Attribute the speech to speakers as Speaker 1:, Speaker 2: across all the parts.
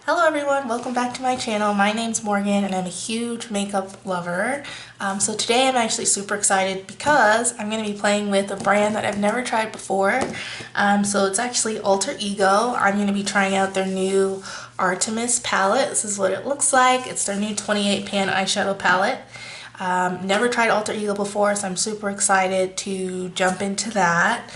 Speaker 1: Hello everyone, welcome back to my channel. My name's Morgan and I'm a huge makeup lover. So today I'm actually super excited because I'm going to be playing with a brand that I've never tried before. So it's actually Alter Ego. I'm going to be trying out their new Artemis palette. This is what it looks like. It's their new 28 pan eyeshadow palette. Never tried Alter Ego before, so I'm super excited to jump into that.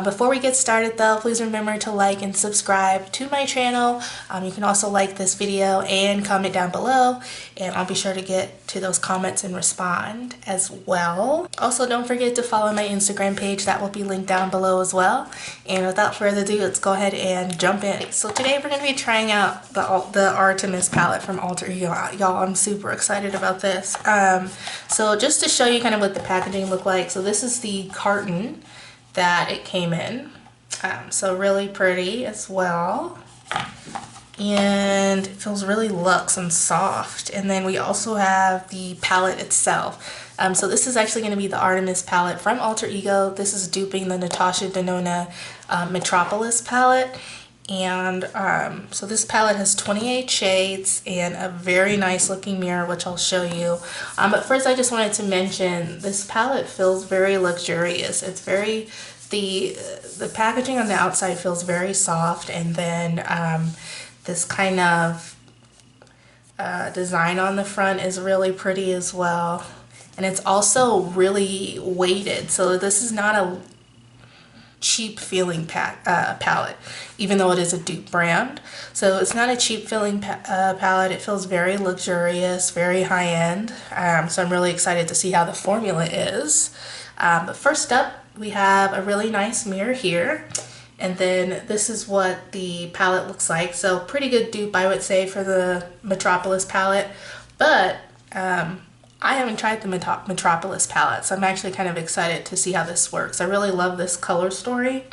Speaker 1: Before we get started though, please remember to like and subscribe to my channel. You can also like this video and comment down below, and I'll be sure to get to those comments and respond as well. Also, don't forget to follow my Instagram page. That will be linked down below as well. And without further ado, let's go ahead and jump in. So today we're going to be trying out the Artemis palette from Alter Ego. Y'all, I'm super excited about this. So just to show you kind of what the packaging looked like, so this is the carton that it came in. So really pretty as well. And it feels really luxe and soft. And then we also have the palette itself. So this is actually going to be the Artemis palette from Alter Ego. This is duping the Natasha Denona Metropolis palette. And so this palette has 28 shades and a very nice looking mirror, which I'll show you. But first I just wanted to mention this palette feels very luxurious. It's very, the packaging on the outside feels very soft, and then this kind of design on the front is really pretty as well. And it's also really weighted, so this is not a cheap feeling palette, even though it is a dupe brand. So it's not a cheap feeling palette. It feels very luxurious, very high end. So I'm really excited to see how the formula is. But first up, we have a really nice mirror here. And then this is what the palette looks like. So pretty good dupe, I would say, for the Metropolis palette. But I haven't tried the Metropolis palette, so I'm actually kind of excited to see how this works. I really love this color story.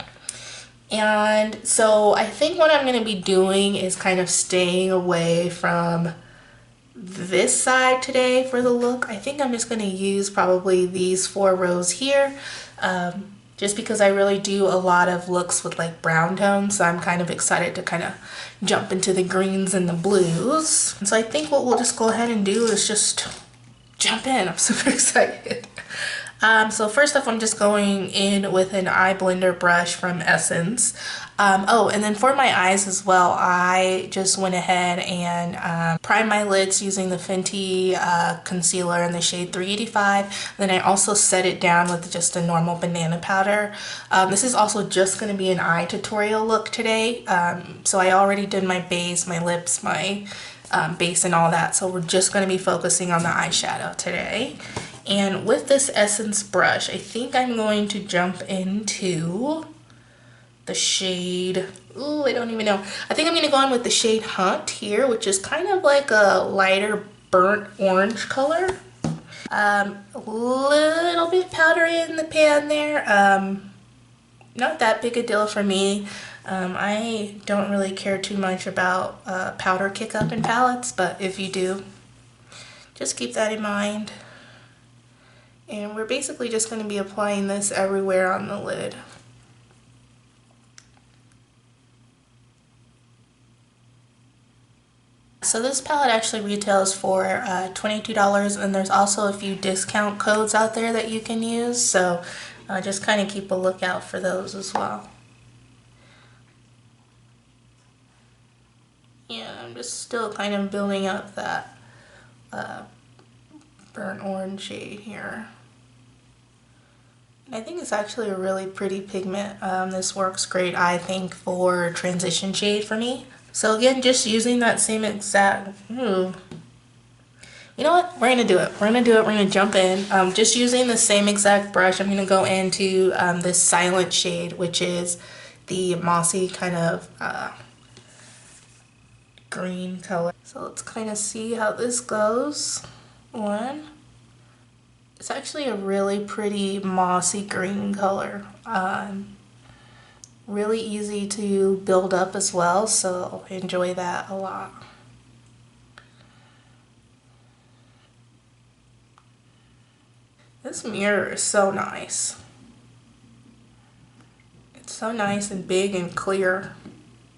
Speaker 1: And so I think what I'm going to be doing is kind of staying away from this side today for the look. I think I'm just going to use probably these 4 rows here, just because I really do a lot of looks with like brown tones. So I'm kind of excited to kind of jump into the greens and the blues. And so I think what we'll just go ahead and do is just jump in. I'm super excited. So first off, I'm just going in with an eye blender brush from Essence. Oh, and then for my eyes as well, I just went ahead and primed my lids using the Fenty concealer in the shade 385. Then I also set it down with just a normal banana powder. This is also just going to be an eye tutorial look today. So I already did my base, my lips, my base and all that, so we're just going to be focusing on the eyeshadow today. And with this Essence brush, I think I'm going to jump into the shade, ooh, I don't even know. I think I'm going to go in with the shade Hunt here, which is kind of like a lighter burnt orange color. A little bit powdery in the pan there. Not that big a deal for me. I don't really care too much about powder kick up in palettes, but if you do, just keep that in mind. And we're basically just going to be applying this everywhere on the lid. So this palette actually retails for $22, and there's also a few discount codes out there that you can use, so just kind of keep a lookout for those as well. Yeah, I'm just still kind of building up that burnt orange shade here. I think it's actually a really pretty pigment. This works great, I think, for transition shade for me. So again, just using that same exact, you know what, we're gonna do it. We're gonna jump in. Just using the same exact brush, I'm gonna go into this Silent shade, which is the mossy kind of green color. So let's kind of see how this goes. It's actually a really pretty mossy green color. Really easy to build up as well, so enjoy that a lot. This mirror is so nice. It's so nice and big and clear.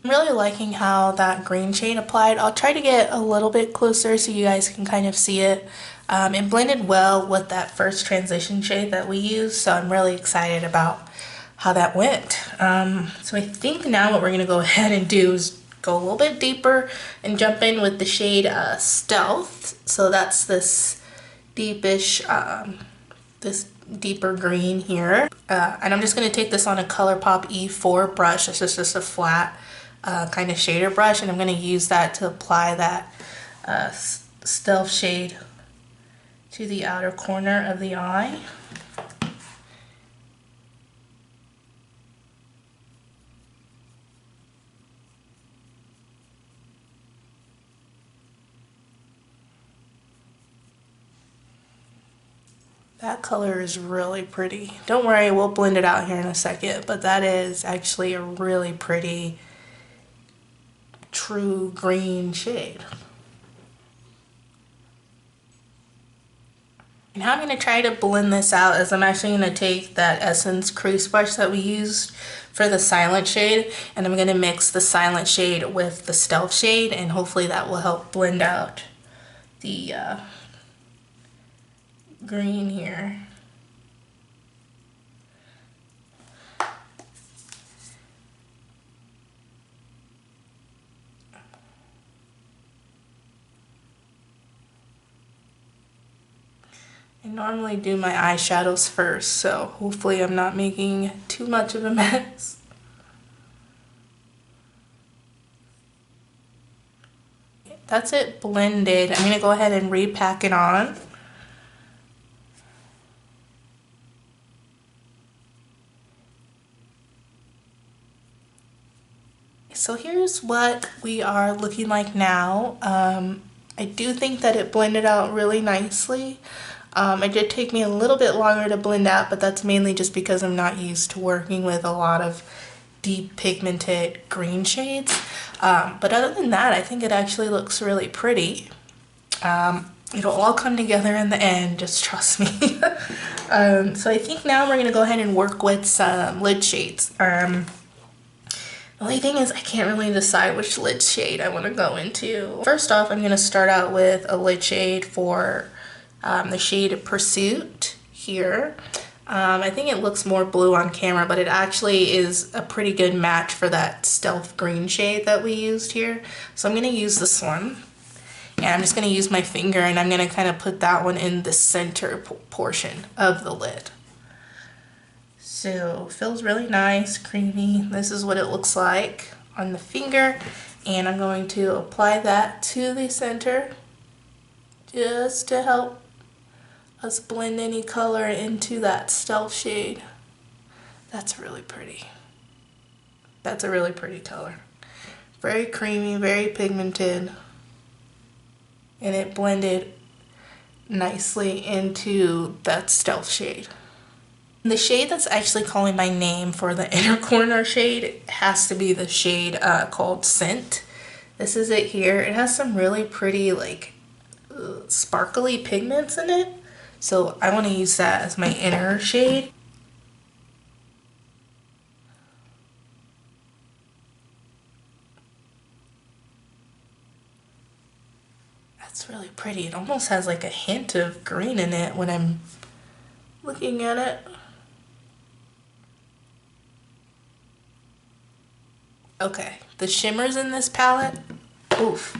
Speaker 1: I'm really liking how that green shade applied. I'll try to get a little bit closer so you guys can kind of see it. It blended well with that first transition shade that we used, so I'm really excited about how that went. So I think now what we're going to go ahead and do is go a little bit deeper and jump in with the shade Stealth. So that's this deepish, this deeper green here. And I'm just going to take this on a Colourpop E4 brush. This is just a flat kind of shader brush, and I'm going to use that to apply that Stealth shade to the outer corner of the eye. That color is really pretty. Don't worry, we'll blend it out here in a second, but that is actually a really pretty true green shade. And how I'm going to try to blend this out is I'm actually going to take that Essence crease brush that we used for the silent shade, and I'm going to mix the silent shade with the Stealth shade, and hopefully that will help blend out the green here. I normally do my eyeshadows first, so hopefully I'm not making too much of a mess. That's it blended. I'm going to go ahead and repack it on. So here's what we are looking like now. I do think that it blended out really nicely. It did take me a little bit longer to blend out, but that's mainly just because I'm not used to working with a lot of deep pigmented green shades. But other than that, I think it actually looks really pretty. It'll all come together in the end, just trust me. So I think now we're gonna go ahead and work with some lid shades. The only thing is I can't really decide which lid shade I want to go into. First off, I'm going to start out with a lid shade for the shade Pursuit here. I think it looks more blue on camera, but it actually is a pretty good match for that Stealth green shade that we used here. So I'm going to use this one. And I'm just going to use my finger, and I'm going to kind of put that one in the center portion of the lid. So feels really nice, creamy. This is what it looks like on the finger, and I'm going to apply that to the center just to help us blend any color into that Stealth shade. That's really pretty. That's a really pretty color. Very creamy, very pigmented, and it blended nicely into that Stealth shade. The shade that's actually calling my name for the inner corner shade has to be the shade called Scent. This is it here. It has some really pretty like sparkly pigments in it. So I want to use that as my inner shade. That's really pretty. It almost has like a hint of green in it when I'm looking at it. Okay, the shimmers in this palette, oof,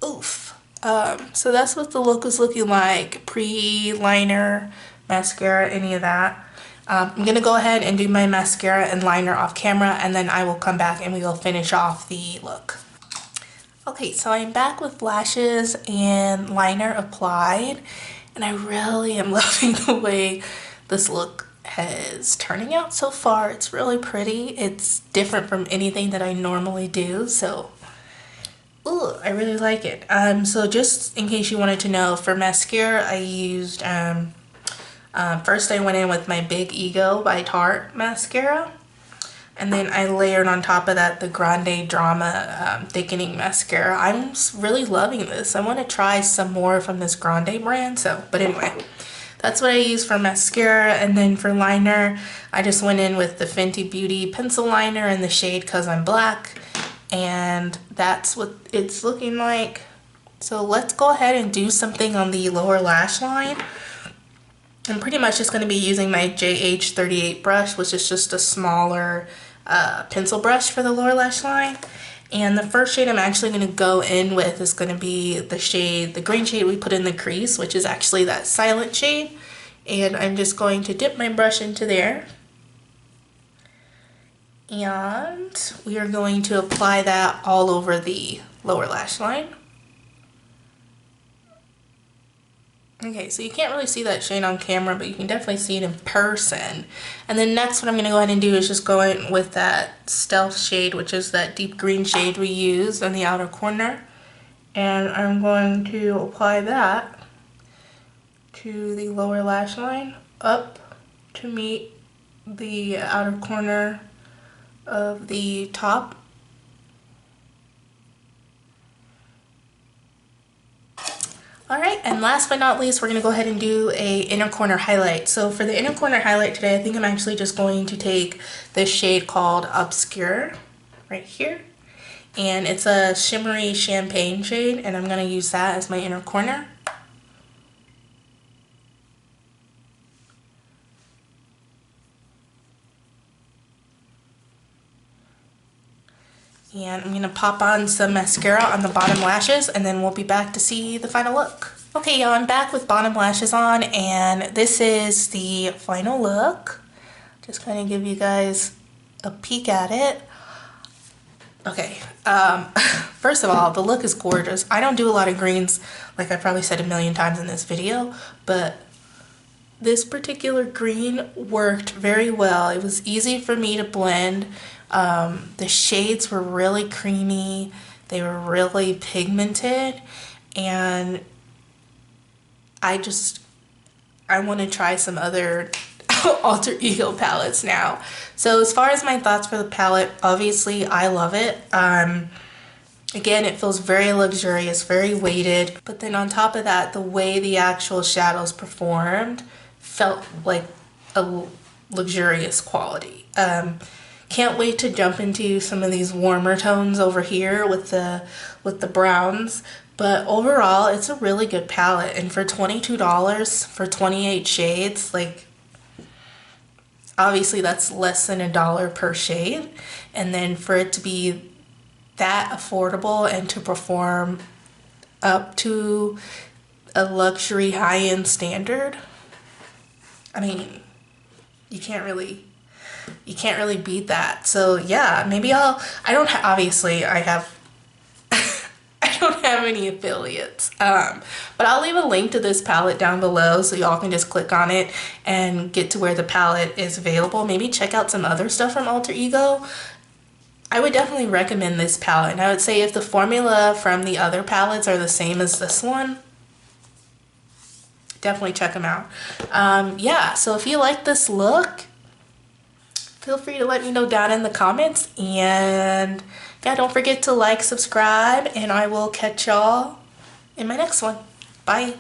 Speaker 1: oof. So that's what the look is looking like, pre-liner, mascara, any of that. I'm gonna go ahead and do my mascara and liner off camera, and then I will come back and we will finish off the look. Okay, so I'm back with lashes and liner applied, and I really am loving the way this look is turning out so far. It's really pretty. It's different from anything that I normally do, so ooh, I really like it. So just in case you wanted to know, for mascara I used first I went in with my Big Ego by Tarte mascara, and then I layered on top of that the Grande Drama thickening mascara. I'm really loving this. I want to try some more from this Grande brand, but anyway, that's what I use for mascara. And then for liner, I just went in with the Fenty Beauty pencil liner in the shade Cause I'm Black. and that's what it's looking like. So let's go ahead and do something on the lower lash line. I'm pretty much just going to be using my JH38 brush, which is just a smaller pencil brush for the lower lash line. And the first shade I'm actually going to go in with is going to be the green shade we put in the crease, which is actually that silent shade. And I'm just going to dip my brush into there. And we are going to apply that all over the lower lash line. Okay, so you can't really see that shade on camera, but you can definitely see it in person. And then next what I'm going to go ahead and do is just go in with that stealth shade, which is that deep green shade we used on the outer corner. And I'm going to apply that to the lower lash line up to meet the outer corner of the top. Alright, and last but not least, we're going to go ahead and do a inner corner highlight. So for the inner corner highlight today, I think I'm actually just going to take this shade called Obscure right here. And it's a shimmery champagne shade, and I'm going to use that as my inner corner. And I'm going to pop on some mascara on the bottom lashes, and then we'll be back to see the final look. Okay, y'all, I'm back with bottom lashes on, and this is the final look. Just kind of give you guys a peek at it. Okay, first of all, the look is gorgeous. I don't do a lot of greens, like I probably said a million times in this video, but this particular green worked very well. It was easy for me to blend. The shades were really creamy, they were really pigmented, and I want to try some other alter ego palettes now. So as far as my thoughts for the palette, obviously I love it. Again, it feels very luxurious, very weighted, but then on top of that, the way the actual shadows performed felt like a luxurious quality. Can't wait to jump into some of these warmer tones over here with the browns. But overall, it's a really good palette. And for $22 for 28 shades, like, obviously that's less than $1 per shade. And then for it to be that affordable and to perform up to a luxury high-end standard, I mean, you can't really beat that. So yeah, maybe obviously I don't have any affiliates, but I'll leave a link to this palette down below so y'all can just click on it and get to where the palette is available. Maybe check out some other stuff from Alter Ego. I would definitely recommend this palette, and I would say if the formula from the other palettes are the same as this one, definitely check them out. Yeah, so if you like this look, feel free to let me know down in the comments, and yeah, don't forget to like, subscribe, and I will catch y'all in my next one. Bye.